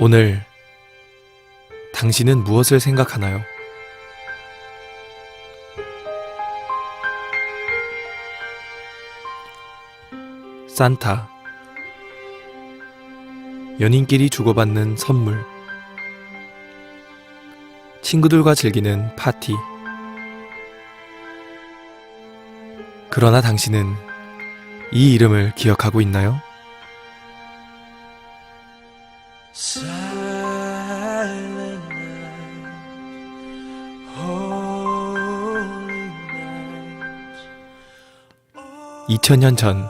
오늘 당신은 무엇을 생각하나요? 산타, 연인끼리 주고받는 선물, 친구들과 즐기는 파티. 그러나 당신은 이 이름을 기억하고 있나요? Silent night, holy night. 2000년 전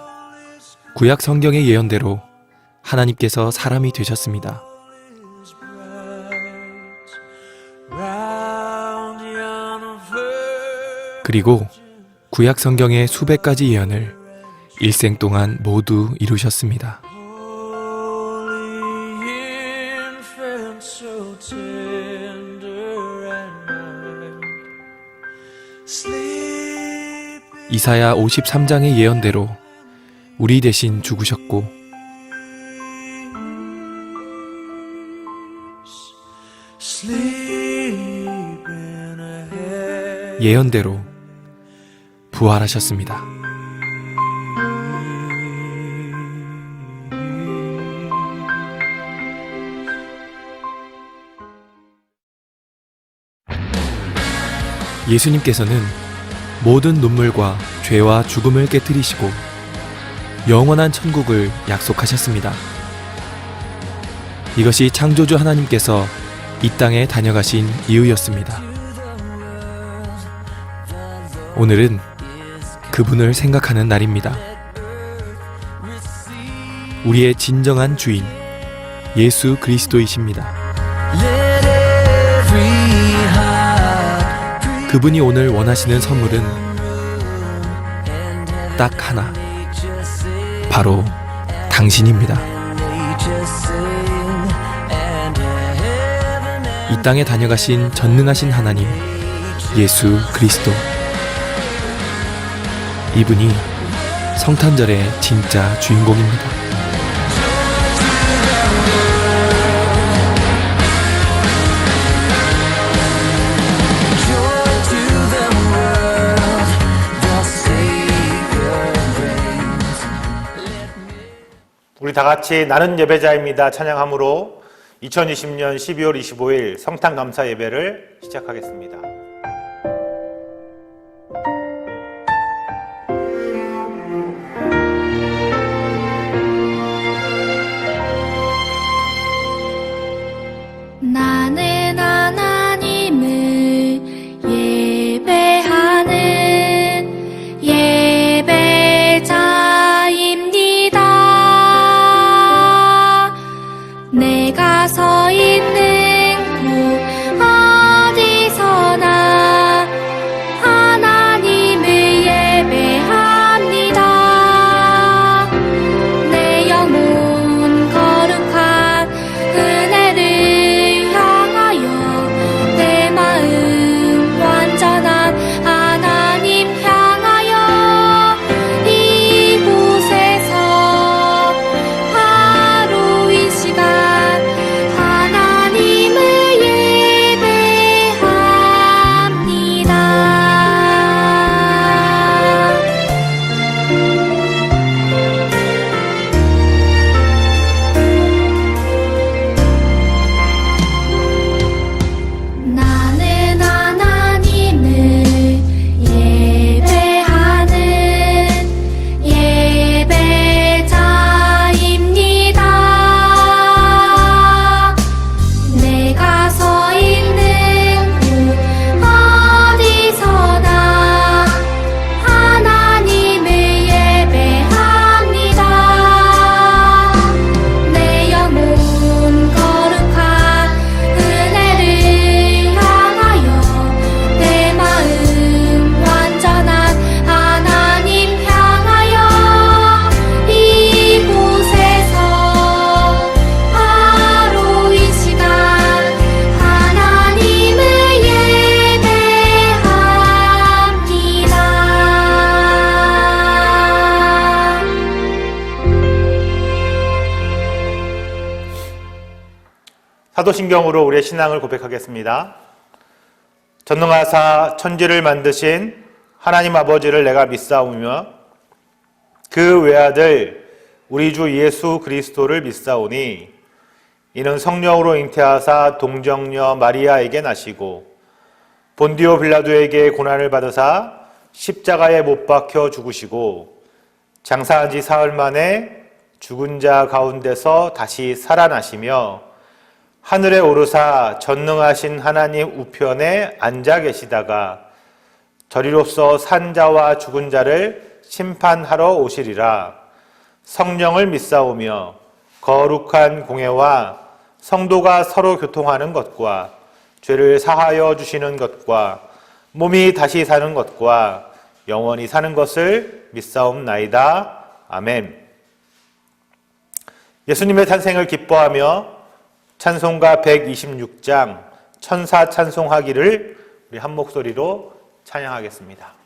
구약 성경의 예언대로 하나님께서 사람이 되셨습니다. Is bright round yon virgin. 그리고 구약 성경의 수백 가지 예언을 일생 동안 모두 이루셨습니다. Holy infant, so tender and mild. Sleep 이사야 53장의 예언대로 우리 대신 죽으셨고 sleep in a head. 예언대로 부활하셨습니다. 예수님께서는 모든 눈물과 죄와 죽음을 깨뜨리시고 영원한 천국을 약속하셨습니다. 이것이 창조주 하나님께서 이 땅에 다녀가신 이유였습니다. 오늘은 그분을 생각하는 날입니다. 우리의 진정한 주인 예수 그리스도이십니다. Let every heart 그분이 오늘 원하시는 선물은 딱 하나, 바로 당신입니다. 이 땅에 다녀가신 전능하신 하나님 예수 그리스도, 이분이 성탄절의 진짜 주인공입니다. 우리 다 같이 나는 예배자입니다 찬양함으로 2020년 12월 25일 성탄 감사 예배를 시작하겠습니다. 나는 하나님을 예배하는 예배자입니다. 내가 서 있는 곳 어디서나 사도신경으로 우리의 신앙을 고백하겠습니다. 전능하사 천지를 만드신 하나님 아버지를 내가 믿사오며 그 외아들 우리 주 예수 그리스도를 믿사오니 이는 성령으로 잉태하사 동정녀 마리아에게 나시고 본디오 빌라도에게 고난을 받으사 십자가에 못 박혀 죽으시고 장사한 지 사흘 만에 죽은 자 가운데서 다시 살아나시며 하늘에 오르사 전능하신 하나님 우편에 앉아 계시다가 저리로서 산 자와 죽은 자를 심판하러 오시리라. 성령을 믿사오며 거룩한 공회와 성도가 서로 교통하는 것과 죄를 사하여 주시는 것과 몸이 다시 사는 것과 영원히 사는 것을 믿사옵나이다. 아멘. 예수님의 탄생을 기뻐하며 찬송가 126장 천사 찬송하기를 우리 한 목소리로 찬양하겠습니다.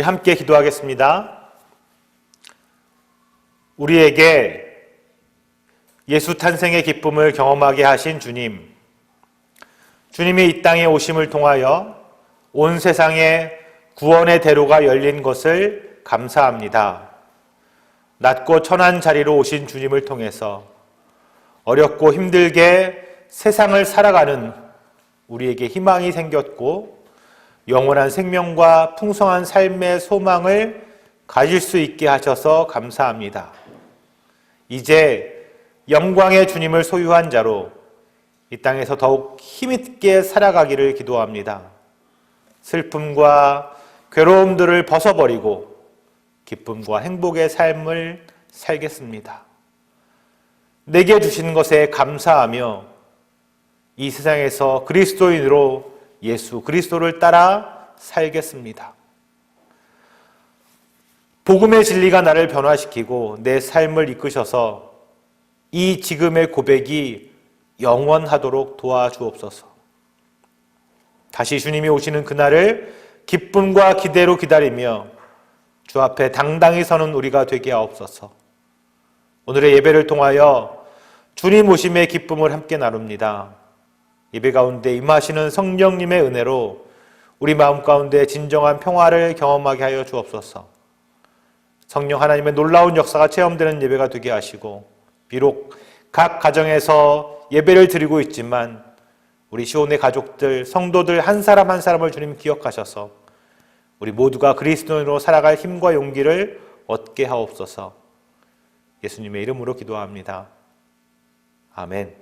우리 함께 기도하겠습니다. 우리에게 예수 탄생의 기쁨을 경험하게 하신 주님, 주님이 이 땅에 오심을 통하여 온 세상에 구원의 대로가 열린 것을 감사합니다. 낮고 천한 자리로 오신 주님을 통해서 어렵고 힘들게 세상을 살아가는 우리에게 희망이 생겼고 영원한 생명과 풍성한 삶의 소망을 가질 수 있게 하셔서 감사합니다. 이제 영광의 주님을 소유한 자로 이 땅에서 더욱 힘있게 살아가기를 기도합니다. 슬픔과 괴로움들을 벗어버리고 기쁨과 행복의 삶을 살겠습니다. 내게 주신 것에 감사하며 이 세상에서 그리스도인으로 예수 그리스도를 따라 살겠습니다. 복음의 진리가 나를 변화시키고 내 삶을 이끄셔서 이 지금의 고백이 영원하도록 도와주옵소서. 다시 주님이 오시는 그날을 기쁨과 기대로 기다리며 주 앞에 당당히 서는 우리가 되게 하옵소서. 오늘의 예배를 통하여 주님 오심의 기쁨을 함께 나눕니다. 예배 가운데 임하시는 성령님의 은혜로 우리 마음 가운데 진정한 평화를 경험하게 하여 주옵소서. 성령 하나님의 놀라운 역사가 체험되는 예배가 되게 하시고, 비록 각 가정에서 예배를 드리고 있지만 우리 시온의 가족들, 성도들 한 사람 한 사람을 주님 기억하셔서 우리 모두가 그리스도인으로 살아갈 힘과 용기를 얻게 하옵소서. 예수님의 이름으로 기도합니다. 아멘.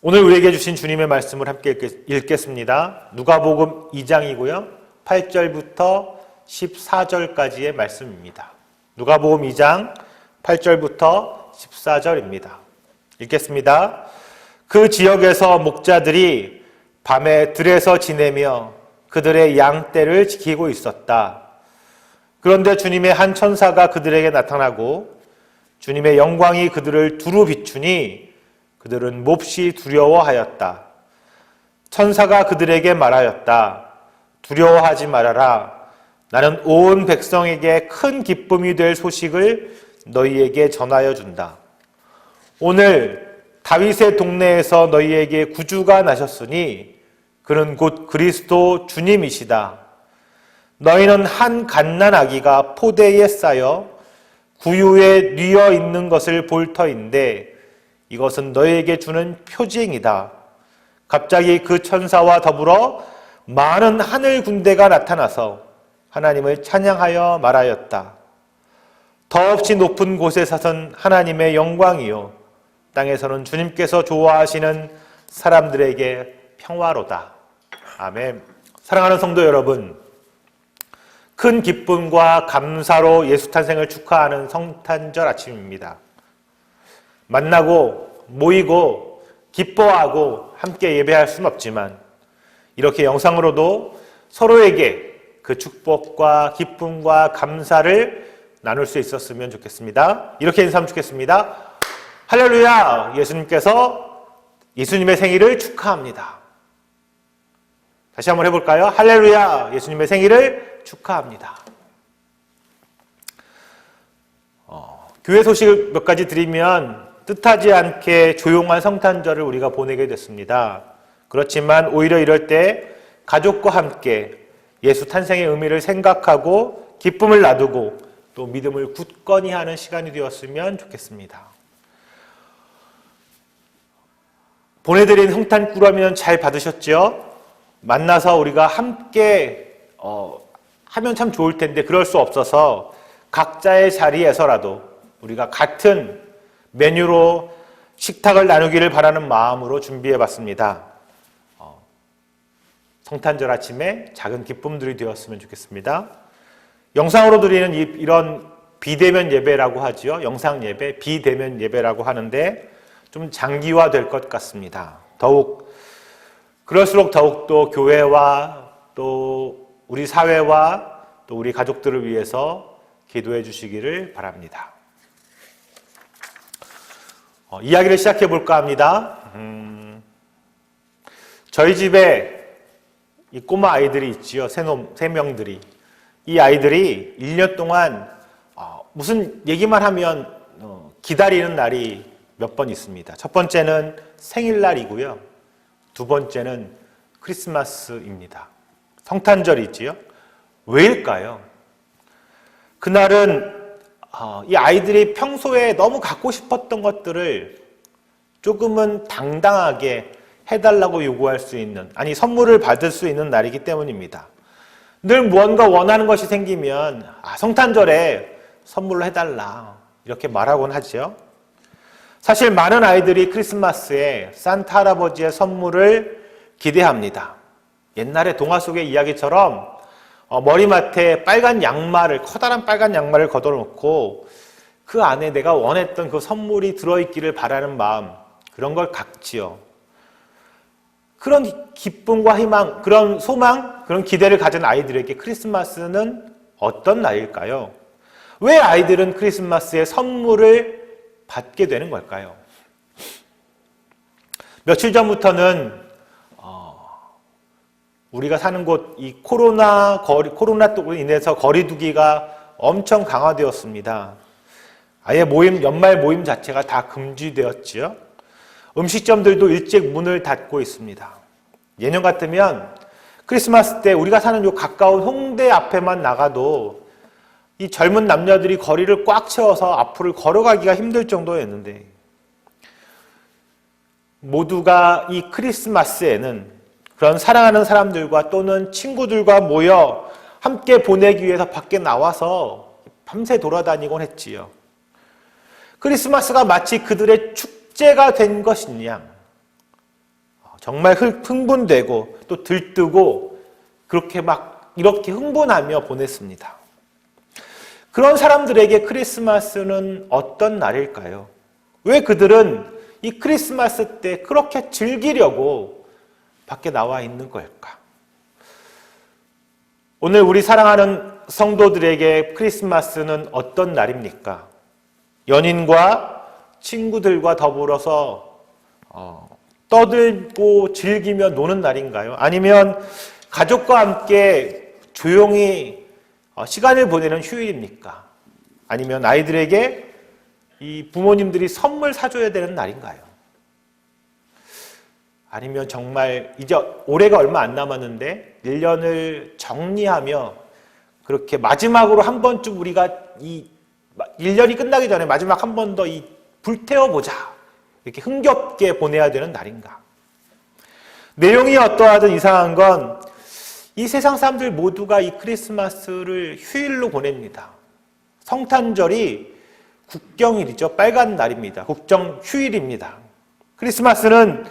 오늘 우리에게 주신 주님의 말씀을 함께 읽겠습니다. 누가복음 2장이고요. 8절부터 14절까지의 말씀입니다. 누가복음 2장 8절부터 14절입니다. 읽겠습니다. 그 지역에서 목자들이 밤에 들에서 지내며 그들의 양떼를 지키고 있었다. 그런데 주님의 한 천사가 그들에게 나타나고 주님의 영광이 그들을 두루 비추니 그들은 몹시 두려워하였다. 천사가 그들에게 말하였다. 두려워하지 말아라. 나는 온 백성에게 큰 기쁨이 될 소식을 너희에게 전하여 준다. 오늘 다윗의 동네에서 너희에게 구주가 나셨으니 그는 곧 그리스도 주님이시다. 너희는 한 갓난 아기가 포대에 쌓여 구유에 뉘어 있는 것을 볼 터인데 이것은 너희에게 주는 표징이다. 갑자기 그 천사와 더불어 많은 하늘 군대가 나타나서 하나님을 찬양하여 말하였다. 더없이 높은 곳에서는 하나님의 영광이요 땅에서는 주님께서 좋아하시는 사람들에게 평화로다. 아멘. 사랑하는 성도 여러분, 큰 기쁨과 감사로 예수 탄생을 축하하는 성탄절 아침입니다. 만나고 모이고 기뻐하고 함께 예배할 수는 없지만 이렇게 영상으로도 서로에게 그 축복과 기쁨과 감사를 나눌 수 있었으면 좋겠습니다. 이렇게 인사하면 좋겠습니다. 할렐루야! 예수님의 생일을 축하합니다. 다시 한번 해볼까요? 할렐루야! 예수님의 생일을 축하합니다. 교회 소식을 몇 가지 드리면 뜻하지 않게 조용한 성탄절을 우리가 보내게 됐습니다. 그렇지만 오히려 이럴 때 가족과 함께 예수 탄생의 의미를 생각하고 기쁨을 나누고 또 믿음을 굳건히 하는 시간이 되었으면 좋겠습니다. 보내드린 성탄 꾸러미는 잘 받으셨죠? 만나서 우리가 함께 하면 참 좋을 텐데 그럴 수 없어서 각자의 자리에서라도 우리가 같은 메뉴로 식탁을 나누기를 바라는 마음으로 준비해봤습니다. 성탄절 아침에 작은 기쁨들이 되었으면 좋겠습니다. 영상으로 드리는 이런 비대면 예배라고 하지요. 영상 예배, 비대면 예배라고 하는데 좀 장기화될 것 같습니다. 그럴수록 더욱더 교회와 또 우리 사회와 또 우리 가족들을 위해서 기도해 주시기를 바랍니다. 이야기를 시작해 볼까 합니다. 저희 집에 이 꼬마 아이들이 있지요. 세 명들이. 이 아이들이 1년 동안 무슨 얘기만 하면 기다리는 날이 몇 번 있습니다. 첫 번째는 생일날이고요. 두 번째는 크리스마스입니다. 성탄절이 있지요. 왜일까요? 그날은 이 아이들이 평소에 너무 갖고 싶었던 것들을 조금은 당당하게 해달라고 요구할 수 있는, 아니 선물을 받을 수 있는 날이기 때문입니다. 늘 무언가 원하는 것이 생기면 성탄절에 선물로 해달라 이렇게 말하곤 하죠. 사실 많은 아이들이 크리스마스에 산타 할아버지의 선물을 기대합니다. 옛날에 동화 속의 이야기처럼 머리맡에 빨간 양말을, 커다란 빨간 양말을 걷어놓고 그 안에 내가 원했던 그 선물이 들어있기를 바라는 마음, 그런 걸 갖지요. 그런 기쁨과 희망, 그런 소망, 그런 기대를 가진 아이들에게 크리스마스는 어떤 날일까요? 왜 아이들은 크리스마스에 선물을 받게 되는 걸까요? 며칠 전부터는 우리가 사는 곳, 이 코로나로 인해서 거리두기가 엄청 강화되었습니다. 아예 연말 모임 자체가 다 금지되었지요. 음식점들도 일찍 문을 닫고 있습니다. 예년 같으면 크리스마스 때 우리가 사는 요 가까운 홍대 앞에만 나가도 이 젊은 남녀들이 거리를 꽉 채워서 앞으로 걸어가기가 힘들 정도였는데, 모두가 이 크리스마스에는 그런 사랑하는 사람들과 또는 친구들과 모여 함께 보내기 위해서 밖에 나와서 밤새 돌아다니곤 했지요. 크리스마스가 마치 그들의 축제가 된 것인 양 정말 흥분되고 또 들뜨고 그렇게 막 이렇게 흥분하며 보냈습니다. 그런 사람들에게 크리스마스는 어떤 날일까요? 왜 그들은 이 크리스마스 때 그렇게 즐기려고 밖에 나와 있는 걸까? 오늘 우리 사랑하는 성도들에게 크리스마스는 어떤 날입니까? 연인과 친구들과 더불어서 떠들고 즐기며 노는 날인가요? 아니면 가족과 함께 조용히 시간을 보내는 휴일입니까? 아니면 아이들에게 이 부모님들이 선물 사줘야 되는 날인가요? 아니면 정말 이제 올해가 얼마 안 남았는데 1년을 정리하며 그렇게 마지막으로 한 번쯤 우리가 이 1년이 끝나기 전에 마지막 한 번 더 이 불태워보자, 이렇게 흥겹게 보내야 되는 날인가? 내용이 어떠하든 이상한 건 이 세상 사람들 모두가 이 크리스마스를 휴일로 보냅니다. 성탄절이 국경일이죠. 빨간 날입니다. 국정 휴일입니다. 크리스마스는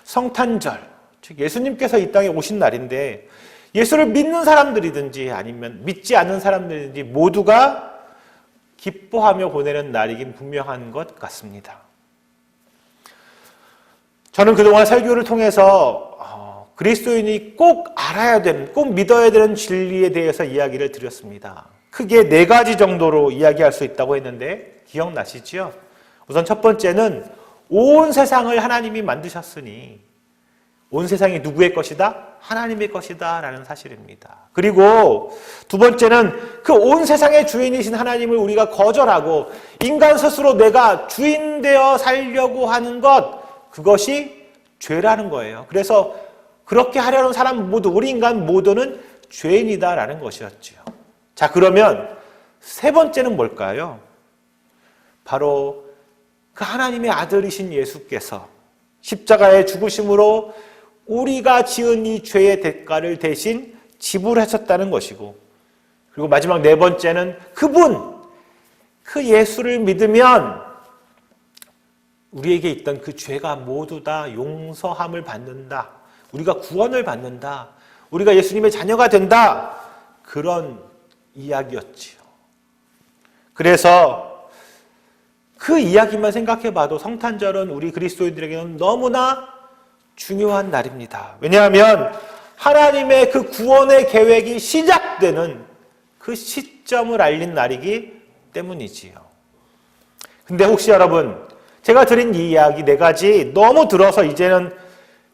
성탄절, 즉 예수님께서 이 땅에 오신 날인데, 예수를 믿는 사람들이든지 아니면 믿지 않는 사람들이든지 모두가 기뻐하며 보내는 날이긴 분명한 것 같습니다. 저는 그동안 설교를 통해서 그리스도인이 꼭 알아야 되는, 꼭 믿어야 되는 진리에 대해서 이야기를 드렸습니다. 크게 4가지 정도로 이야기할 수 있다고 했는데 기억나시죠? 우선 첫 번째는 온 세상을 하나님이 만드셨으니 온 세상이 누구의 것이다? 하나님의 것이다 라는 사실입니다. 그리고 두 번째는 그 온 세상의 주인이신 하나님을 우리가 거절하고 인간 스스로 내가 주인 되어 살려고 하는 것, 그것이 죄라는 거예요. 그래서 그렇게 하려는 사람 모두, 우리 인간 모두는 죄인이다라는 것이었지요. 자, 그러면 세 번째는 뭘까요? 바로 그 하나님의 아들이신 예수께서 십자가의 죽으심으로 우리가 지은 이 죄의 대가를 대신 지불하셨다는 것이고, 그리고 마지막 4번째는 그 예수를 믿으면 우리에게 있던 그 죄가 모두 다 용서함을 받는다. 우리가 구원을 받는다. 우리가 예수님의 자녀가 된다. 그런 이야기였지요. 그래서 그 이야기만 생각해봐도 성탄절은 우리 그리스도인들에게는 너무나 중요한 날입니다. 왜냐하면 하나님의 그 구원의 계획이 시작되는 그 시점을 알린 날이기 때문이지요. 근데 혹시 여러분, 제가 드린 이 이야기 4가지 너무 들어서 이제는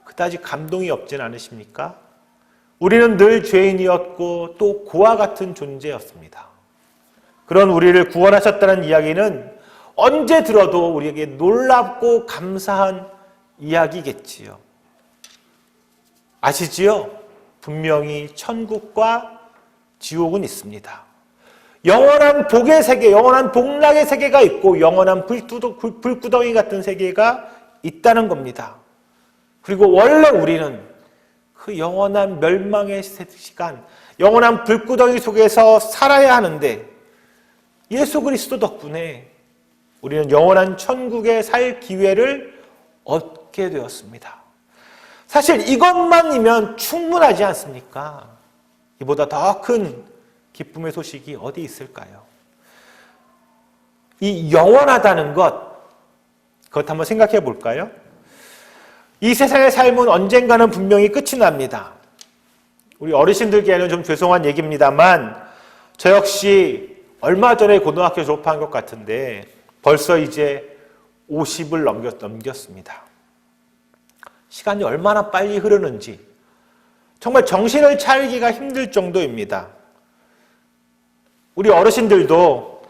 그다지 감동이 없진 않으십니까? 우리는 늘 죄인이었고 또 고와 같은 존재였습니다. 그런 우리를 구원하셨다는 이야기는 언제 들어도 우리에게 놀랍고 감사한 이야기겠지요. 아시지요? 분명히 천국과 지옥은 있습니다. 영원한 복의 세계, 영원한 복락의 세계가 있고 영원한 불구덩이 같은 세계가 있다는 겁니다. 그리고 원래 우리는 그 영원한 멸망의 시간, 영원한 불구덩이 속에서 살아야 하는데 예수 그리스도 덕분에 우리는 영원한 천국에 살 기회를 얻게 되었습니다. 사실 이것만이면 충분하지 않습니까? 이보다 더 큰 기쁨의 소식이 어디 있을까요? 이 영원하다는 그것 한번 생각해 볼까요? 이 세상의 삶은 언젠가는 분명히 끝이 납니다. 우리 어르신들께는 좀 죄송한 얘기입니다만 저 역시 얼마 전에 고등학교 졸업한 것 같은데 벌써 이제 50을 넘겼습니다. 시간이 얼마나 빨리 흐르는지 정말 정신을 차리기가 힘들 정도입니다. 우리 어르신들도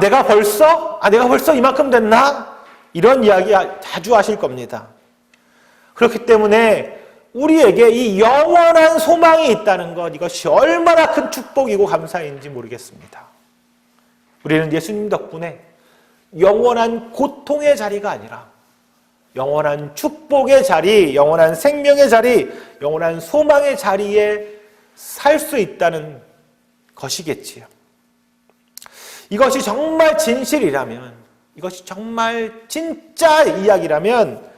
내가 벌써 이만큼 됐나? 이런 이야기 자주 하실 겁니다. 그렇기 때문에 우리에게 이 영원한 소망이 있다는 것, 이것이 얼마나 큰 축복이고 감사인지 모르겠습니다. 우리는 예수님 덕분에 영원한 고통의 자리가 아니라 영원한 축복의 자리, 영원한 생명의 자리, 영원한 소망의 자리에 살 수 있다는 것이겠지요. 이것이 정말 진실이라면, 이것이 정말 진짜 이야기라면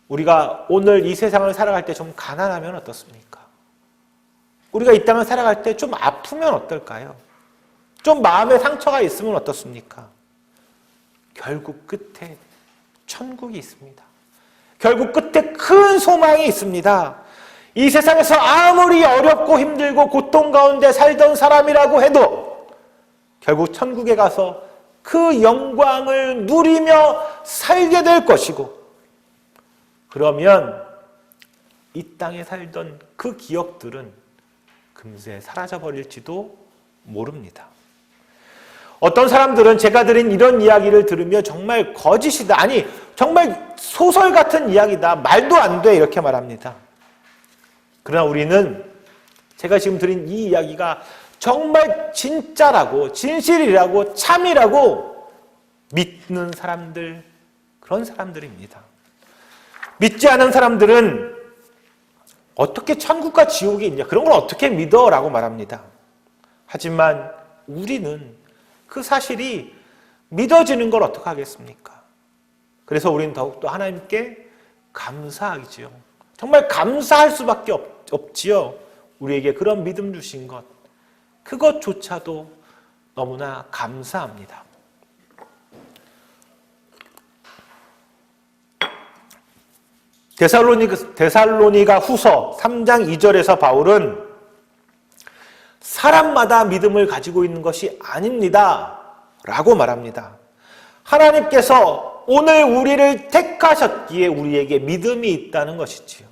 우리가 오늘 이 세상을 살아갈 때 좀 가난하면 어떻습니까? 우리가 이 땅을 살아갈 때 좀 아프면 어떨까요? 좀 마음에 상처가 있으면 어떻습니까? 결국 끝에 천국이 있습니다. 결국 끝에 큰 소망이 있습니다. 이 세상에서 아무리 어렵고 힘들고 고통 가운데 살던 사람이라고 해도 결국 천국에 가서 그 영광을 누리며 살게 될 것이고, 그러면 이 땅에 살던 그 기억들은 금세 사라져버릴지도 모릅니다. 어떤 사람들은 제가 드린 이런 이야기를 들으며 정말 거짓이다, 아니 정말 소설 같은 이야기다, 말도 안 돼, 이렇게 말합니다. 그러나 우리는 제가 지금 드린 이 이야기가 정말 진짜라고, 진실이라고, 참이라고 믿는 사람들, 그런 사람들입니다. 믿지 않은 사람들은 어떻게 천국과 지옥이 있냐, 그런 걸 어떻게 믿어? 라고 말합니다. 하지만 우리는 그 사실이 믿어지는 걸 어떻게 하겠습니까? 그래서 우리는 더욱더 하나님께 감사하지요. 정말 감사할 수밖에 없지요. 우리에게 그런 믿음 주신 것, 그것조차도 너무나 감사합니다. 데살로니가 후서 3장 2절에서 바울은 사람마다 믿음을 가지고 있는 것이 아닙니다 라고 말합니다. 하나님께서 오늘 우리를 택하셨기에 우리에게 믿음이 있다는 것이지요.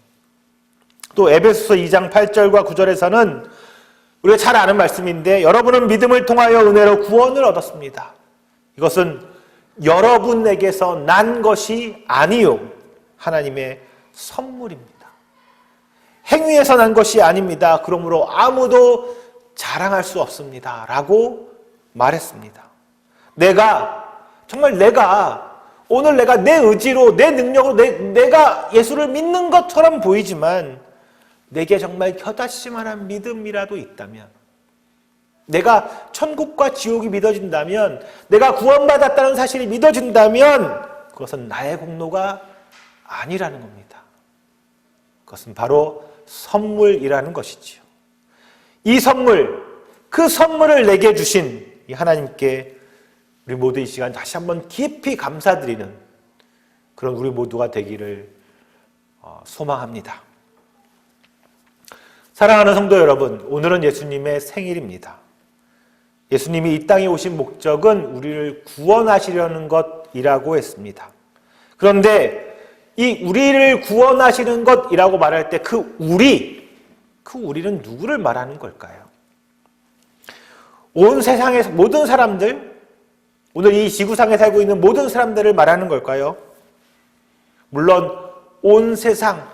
또 에베소서 2장 8절과 9절에서는 우리가 잘 아는 말씀인데, 여러분은 믿음을 통하여 은혜로 구원을 얻었습니다. 이것은 여러분에게서 난 것이 아니요 하나님의 선물입니다. 행위에서 난 것이 아닙니다. 그러므로 아무도 자랑할 수 없습니다 라고 말했습니다. 오늘 내가 내 의지로, 내 능력으로 내가 예수를 믿는 것처럼 보이지만 내게 정말 겨다시만한 믿음이라도 있다면, 내가 천국과 지옥이 믿어진다면, 내가 구원받았다는 사실이 믿어진다면 그것은 나의 공로가 아니라는 겁니다. 그것은 바로 선물이라는 것이지요. 이 선물, 그 선물을 내게 주신 이 하나님께 우리 모두 이 시간 다시 한번 깊이 감사드리는 그런 우리 모두가 되기를 소망합니다. 사랑하는 성도 여러분, 오늘은 예수님의 생일입니다. 예수님이 이 땅에 오신 목적은 우리를 구원하시려는 것이라고 했습니다. 그런데 이 우리를 구원하시는 것이라고 말할 때 그 우리는 누구를 말하는 걸까요? 온 세상의 모든 사람들, 오늘 이 지구상에 살고 있는 모든 사람들을 말하는 걸까요? 물론 온 세상,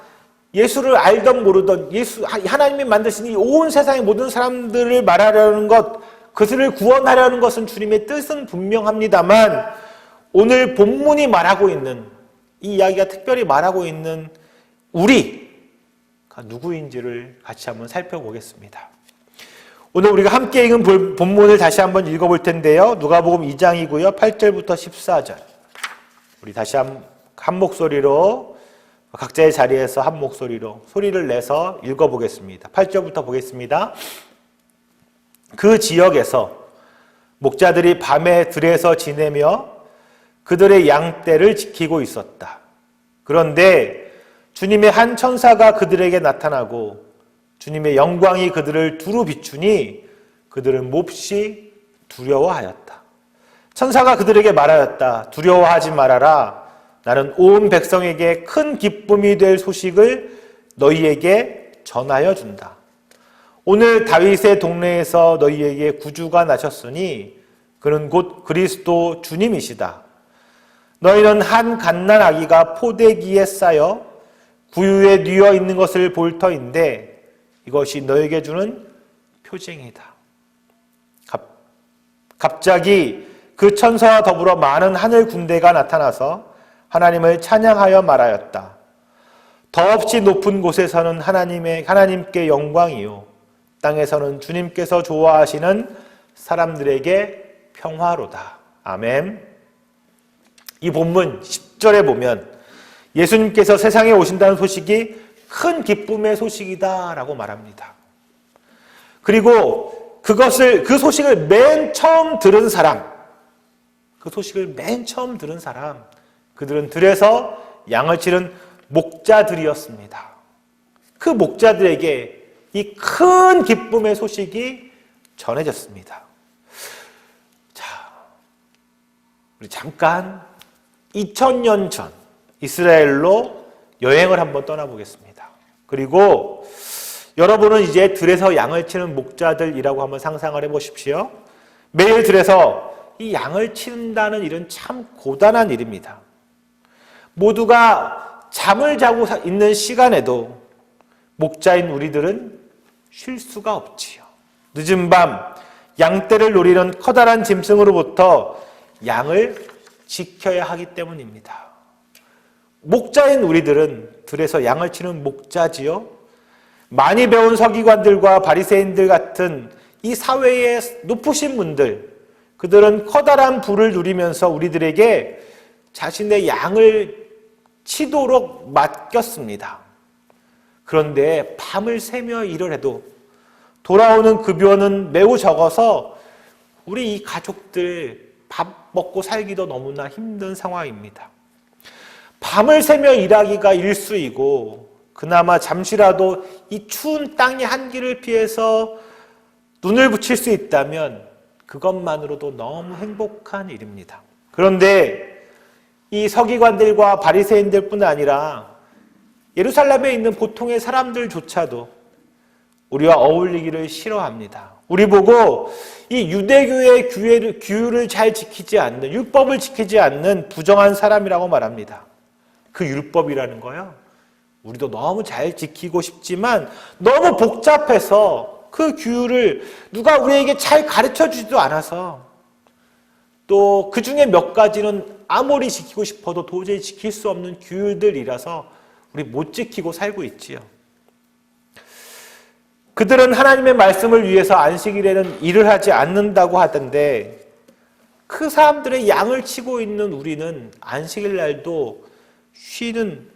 예수를 알던 모르던 하나님이 만드신 이 온 세상의 모든 사람들을 말하려는 것, 그들을 구원하려는 것은 주님의 뜻은 분명합니다만, 오늘 본문이 말하고 있는, 이 이야기가 특별히 말하고 있는 우리가 누구인지를 같이 한번 살펴보겠습니다. 오늘 우리가 함께 읽은 본문을 다시 한번 읽어볼 텐데요. 누가복음 2장이고요. 8절부터 14절. 우리 다시 한 목소리로 각자의 자리에서 한 목소리로 소리를 내서 읽어보겠습니다. 8절부터 보겠습니다. 그 지역에서 목자들이 밤에 들에서 지내며 그들의 양떼를 지키고 있었다. 그런데 주님의 한 천사가 그들에게 나타나고 주님의 영광이 그들을 두루 비추니 그들은 몹시 두려워하였다. 천사가 그들에게 말하였다. 두려워하지 말아라. 나는 온 백성에게 큰 기쁨이 될 소식을 너희에게 전하여 준다. 오늘 다윗의 동네에서 너희에게 구주가 나셨으니 그는 곧 그리스도 주님이시다. 너희는 한 갓난 아기가 포대기에 쌓여 구유에 뉘어 있는 것을 볼 터인데 이것이 너에게 주는 표징이다. 갑자기 그 천사와 더불어 많은 하늘 군대가 나타나서 하나님을 찬양하여 말하였다. 더없이 높은 곳에서는 하나님께 영광이요 땅에서는 주님께서 좋아하시는 사람들에게 평화로다. 아멘. 이 본문 10절에 보면 예수님께서 세상에 오신다는 소식이 큰 기쁨의 소식이다라고 말합니다. 그리고 그 소식을 맨 처음 들은 사람, 그들은 들에서 양을 치는 목자들이었습니다. 그 목자들에게 이 큰 기쁨의 소식이 전해졌습니다. 자, 우리 잠깐 2000년 전 이스라엘로 여행을 한번 떠나보겠습니다. 그리고 여러분은 이제 들에서 양을 치는 목자들이라고 한번 상상을 해보십시오. 매일 들에서 이 양을 친다는 일은 참 고단한 일입니다. 모두가 잠을 자고 있는 시간에도 목자인 우리들은 쉴 수가 없지요. 늦은 밤 양떼를 노리는 커다란 짐승으로부터 양을 지켜야 하기 때문입니다. 목자인 우리들은 들에서 양을 치는 목자지요. 많이 배운 서기관들과 바리새인들 같은 이 사회의 높으신 분들, 그들은 커다란 부를 누리면서 우리들에게 자신의 양을 치도록 맡겼습니다. 그런데 밤을 새며 일을 해도 돌아오는 급여는 매우 적어서 우리 이 가족들 밥 먹고 살기도 너무나 힘든 상황입니다. 밤을 새며 일하기가 일수이고 그나마 잠시라도 이 추운 땅의 한기를 피해서 눈을 붙일 수 있다면 그것만으로도 너무 행복한 일입니다. 그런데 이 서기관들과 바리새인들뿐 아니라 예루살렘에 있는 보통의 사람들조차도 우리와 어울리기를 싫어합니다. 우리 보고 이 유대교의 규율을 잘 지키지 않는, 율법을 지키지 않는 부정한 사람이라고 말합니다. 그 율법이라는 거요, 우리도 너무 잘 지키고 싶지만 너무 복잡해서 그 규율을 누가 우리에게 잘 가르쳐주지도 않아서 또 그 중에 몇 가지는 아무리 지키고 싶어도 도저히 지킬 수 없는 규율들이라서 우리 못 지키고 살고 있지요. 그들은 하나님의 말씀을 위해서 안식일에는 일을 하지 않는다고 하던데 그 사람들의 양을 치고 있는 우리는 안식일 날도 쉬는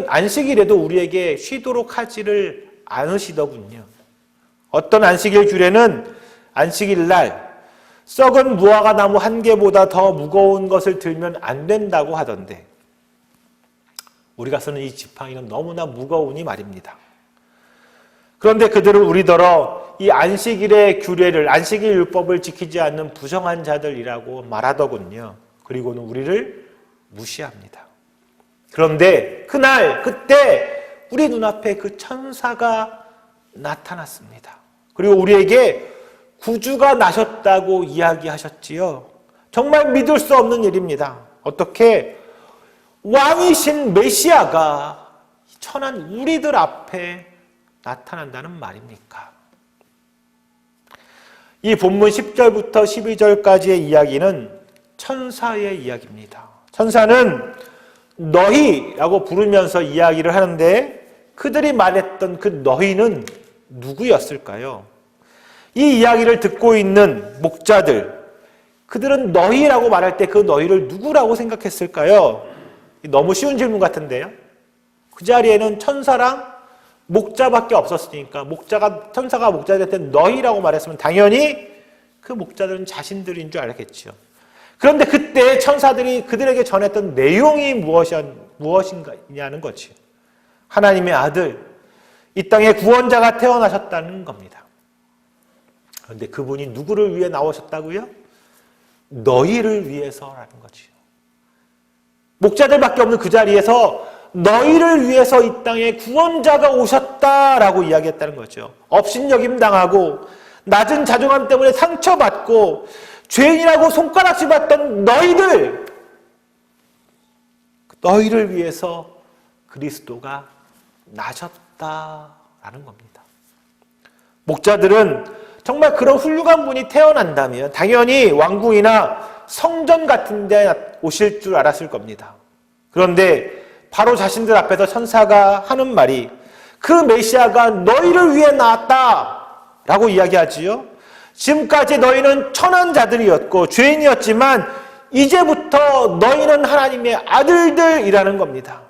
안식일에도 우리에게 쉬도록 하지를 않으시더군요. 어떤 안식일 규례는 안식일 날 썩은 무화과 나무 한 개보다 더 무거운 것을 들면 안 된다고 하던데 우리가 쓰는 이 지팡이는 너무나 무거우니 말입니다. 그런데 그들은 우리더러 이 안식일의 규례를, 안식일 율법을 지키지 않는 부정한 자들이라고 말하더군요. 그리고는 우리를 무시합니다. 그런데 그때 우리 눈앞에 그 천사가 나타났습니다. 그리고 우리에게 구주가 나셨다고 이야기하셨지요. 정말 믿을 수 없는 일입니다. 어떻게 왕이신 메시아가 천한 우리들 앞에 나타난다는 말입니까? 이 본문 10절부터 12절까지의 이야기는 천사의 이야기입니다. 천사는 너희라고 부르면서 이야기를 하는데 그들이 말했던 그 너희는 누구였을까요? 이 이야기를 듣고 있는 목자들, 그들은 너희라고 말할 때 그 너희를 누구라고 생각했을까요? 너무 쉬운 질문 같은데요. 그 자리에는 천사랑 목자밖에 없었으니까 천사가 목자들한테 너희라고 말했으면 당연히 그 목자들은 자신들인 줄 알겠죠. 그런데 그때 천사들이 그들에게 전했던 내용이 무엇인가냐는 거죠. 하나님의 아들, 이 땅에 구원자가 태어나셨다는 겁니다. 그런데 그분이 누구를 위해 나오셨다고요? 너희를 위해서라는 거죠. 목자들밖에 없는 그 자리에서 너희를 위해서 이 땅에 구원자가 오셨다라고 이야기했다는 거죠. 업신여김 당하고 낮은 자존감 때문에 상처받고 죄인이라고 손가락질 받던 너희를 위해서 그리스도가 나셨다라는 겁니다. 목자들은 정말 그런 훌륭한 분이 태어난다면 당연히 왕궁이나 성전 같은 데 오실 줄 알았을 겁니다. 그런데 바로 자신들 앞에서 천사가 하는 말이 그 메시아가 너희를 위해 나왔다라고 이야기하지요. 지금까지 너희는 천한 자들이었고 죄인이었지만 이제부터 너희는 하나님의 아들들이라는 겁니다.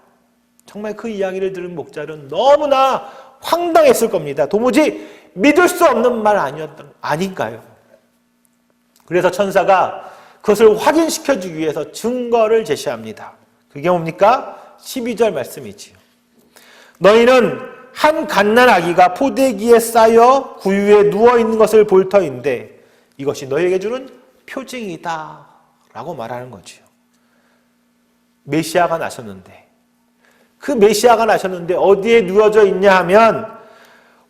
정말 그 이야기를 들은 목자는 너무나 황당했을 겁니다. 도무지 믿을 수 없는 말 아닌가요? 그래서 천사가 그것을 확인시켜주기 위해서 증거를 제시합니다. 그게 뭡니까? 12절 말씀이지요. 너희는 한 갓난 아기가 포대기에 쌓여 구유에 누워있는 것을 볼 터인데 이것이 너희에게 주는 표징이다 라고 말하는 거죠. 메시아가 나셨는데 그 메시아가 나셨는데 어디에 누워져 있냐 하면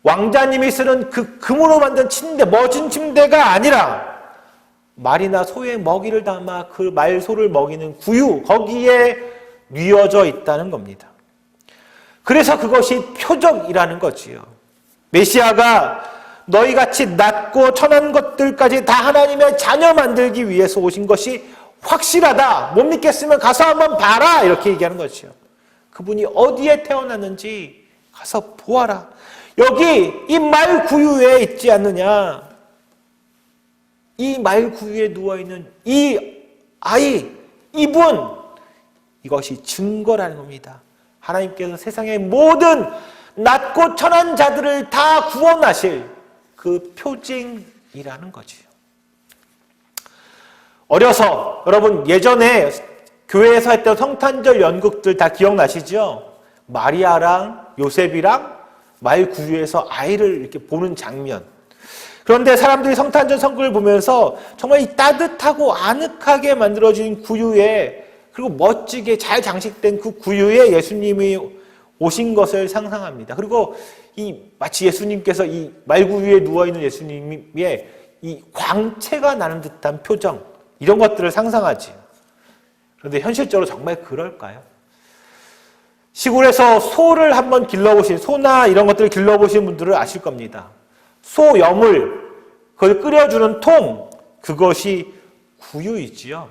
왕자님이 쓰는 그 금으로 만든 침대, 멋진 침대가 아니라 말이나 소의 먹이를 담아 그 말소를 먹이는 구유, 거기에 뉘어져 있다는 겁니다. 그래서 그것이 표적이라는 거지요. 메시아가 너희같이 낮고 천한 것들까지 다 하나님의 자녀 만들기 위해서 오신 것이 확실하다. 못 믿겠으면 가서 한번 봐라. 이렇게 얘기하는 거지요. 그분이 어디에 태어났는지 가서 보아라. 여기 이 말구유에 있지 않느냐. 이 말구유에 누워있는 이 아이, 이분, 이것이 증거라는 겁니다. 하나님께서 세상의 모든 낮고 천한 자들을 다 구원하실 그 표징이라는 거지요. 어려서 여러분 예전에 교회에서 했던 성탄절 연극들 다 기억나시죠? 마리아랑 요셉이랑 말구유에서 아이를 이렇게 보는 장면. 그런데 사람들이 성탄절 성극을 보면서 정말 이 따뜻하고 아늑하게 만들어진 구유에 그리고 멋지게 잘 장식된 그 구유에 예수님이 오신 것을 상상합니다. 그리고 마치 예수님께서 이 말구유에 누워있는 예수님의 이 광채가 나는 듯한 표정, 이런 것들을 상상하지. 그런데 현실적으로 정말 그럴까요? 시골에서 소를 한번 길러보신, 소나 이런 것들을 길러보신 분들은 아실 겁니다. 소 염을, 그걸 끓여주는 통, 그것이 구유이지요.